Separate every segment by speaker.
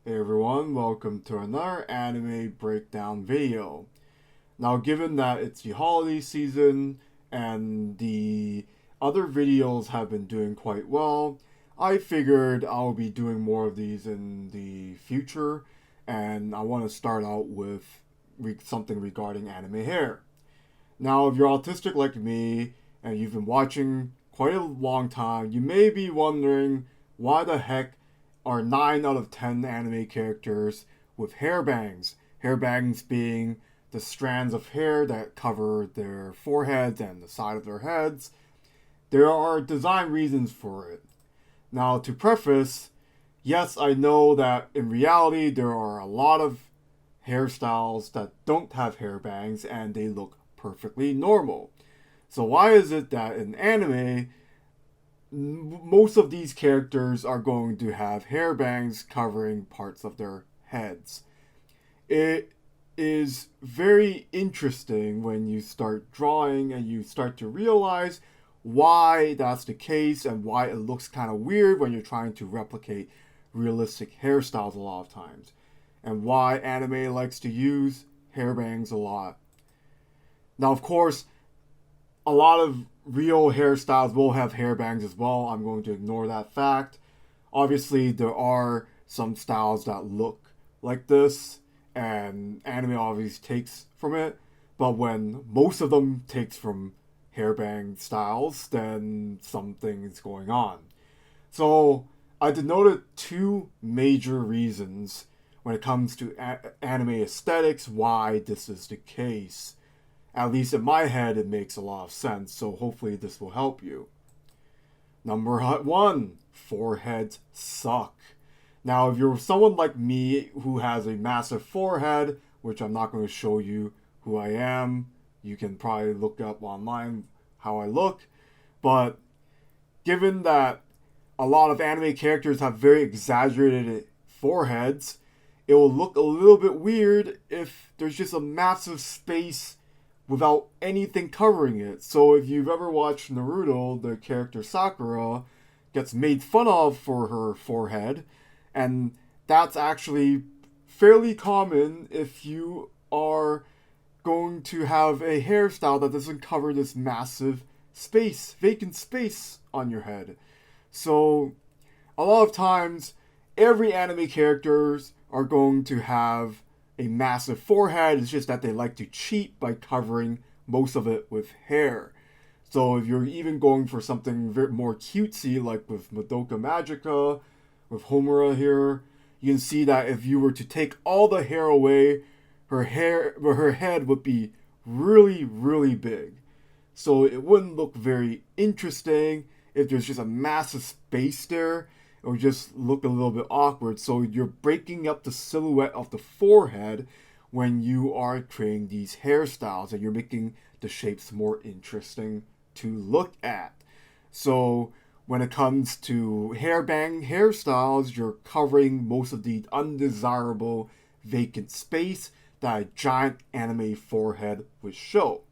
Speaker 1: Hey everyone, welcome to another anime breakdown video. Now, given that it's the holiday season and the other videos have been doing quite well, I figured I'll be doing more of these in the future, and I want to start out with something regarding anime hair. Now, if you're autistic like me and you've been watching quite a long time, you may be wondering why the heck are 9 out of 10 anime characters with hair bangs. Hair bangs being the strands of hair that cover their foreheads and the side of their heads. There are design reasons for it. Now, to preface, yes, I know that in reality there are a lot of hairstyles that don't have hair bangs and they look perfectly normal. So, why is it that in anime, most of these characters are going to have hair bangs covering parts of their heads? It is very interesting when you start drawing and you start to realize why that's the case and why it looks kind of weird when you're trying to replicate realistic hairstyles a lot of times, and why anime likes to use hair bangs a lot. Now, of course, a lot of real hairstyles will have hair bangs as well. I'm going to ignore that fact. Obviously, there are some styles that look like this, and anime obviously takes from it. But when most of them takes from hairbang styles, then something is going on. So I denoted two major reasons when it comes to anime aesthetics why this is the case. At least in my head, it makes a lot of sense, so hopefully this will help you. Number one, foreheads suck. Now, if you're someone like me who has a massive forehead, which I'm not going to show you who I am, you can probably look up online how I look, but given that a lot of anime characters have very exaggerated foreheads, it will look a little bit weird if there's just a massive space without anything covering it. So if you've ever watched Naruto, the character Sakura gets made fun of for her forehead, and that's actually fairly common if you are going to have a hairstyle that doesn't cover this massive space, vacant space on your head. So a lot of times, every anime characters are going to have a massive forehead. It's just that they like to cheat by covering most of it with hair. So if you're even going for something more cutesy, like with Madoka Magica, with Homura here, you can see that if you were to take all the hair away, her head would be really, really big. So it wouldn't look very interesting if there's just a massive space there. It would just look a little bit awkward. So you're breaking up the silhouette of the forehead when you are creating these hairstyles, and you're making the shapes more interesting to look at. So when it comes to hairbang hairstyles, you're covering most of the undesirable vacant space that a giant anime forehead would show.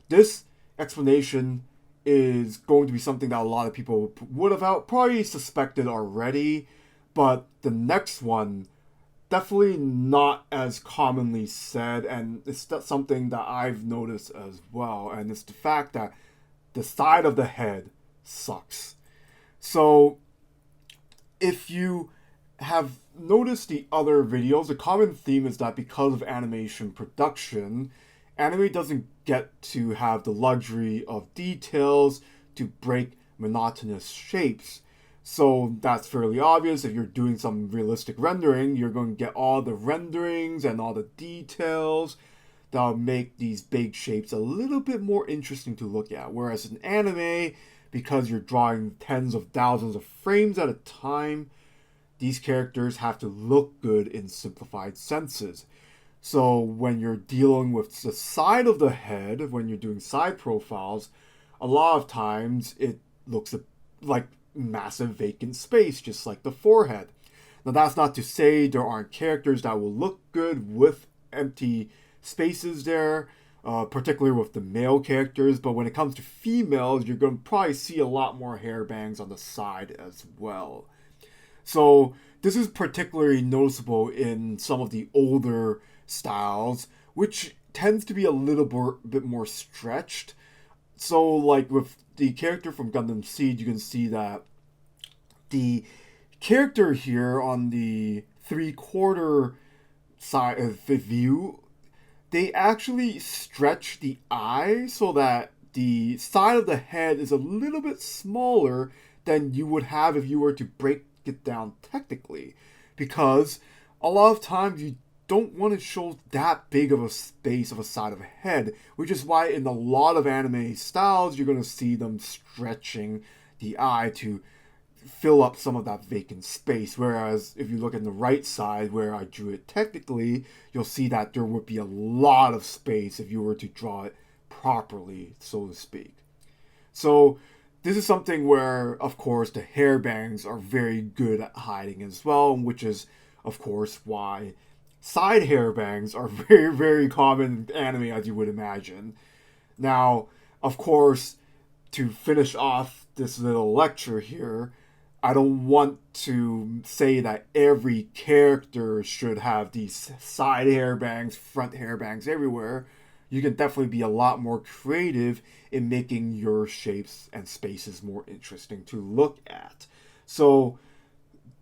Speaker 1: This explanation is going to be something that a lot of people would have probably suspected already, but the next one definitely not as commonly said, and it's something that I've noticed as well, and it's the fact that the side of the head sucks. So if you have noticed the other videos, the common theme is that because of animation production, anime doesn't get to have the luxury of details to break monotonous shapes. So that's fairly obvious. If you're doing some realistic rendering, you're going to get all the renderings and all the details that'll make these big shapes a little bit more interesting to look at. Whereas in anime, because you're drawing tens of thousands of frames at a time, these characters have to look good in simplified senses. So when you're dealing with the side of the head, when you're doing side profiles, a lot of times it looks like massive vacant space, just like the forehead. Now that's not to say there aren't characters that will look good with empty spaces there, particularly with the male characters, but when it comes to females, you're going to probably see a lot more hair bangs on the side as well. So this is particularly noticeable in some of the older styles, which tends to be a little bit more stretched. So, like with the character from Gundam Seed, you can see that the character here on the 3/4 side of the view, they actually stretch the eye so that the side of the head is a little bit smaller than you would have if you were to break it down technically. Because a lot of times you don't want to show that big of a space of a side of a head, which is why in a lot of anime styles you're going to see them stretching the eye to fill up some of that vacant space. Whereas if you look at the right side where I drew it technically, you'll see that there would be a lot of space if you were to draw it properly, so to speak. So this is something where, of course, the hair bangs are very good at hiding as well, which is, of course, why side hair bangs are very, very common in anime, as you would imagine. Now, of course, to finish off this little lecture here, I don't want to say that every character should have these side hair bangs, front hair bangs everywhere. You can definitely be a lot more creative in making your shapes and spaces more interesting to look at. So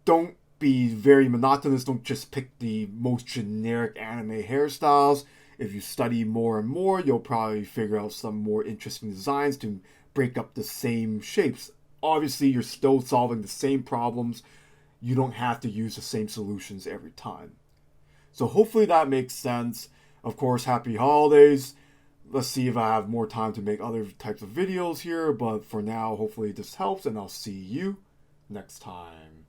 Speaker 1: don't be very monotonous. Don't just pick the most generic anime hairstyles. If you study more and more, you'll probably figure out some more interesting designs to break up the same shapes. Obviously, you're still solving the same problems. You don't have to use the same solutions every time. So hopefully that makes sense. Of course, happy holidays. Let's see if I have more time to make other types of videos here. But for now, hopefully this helps, and I'll see you next time.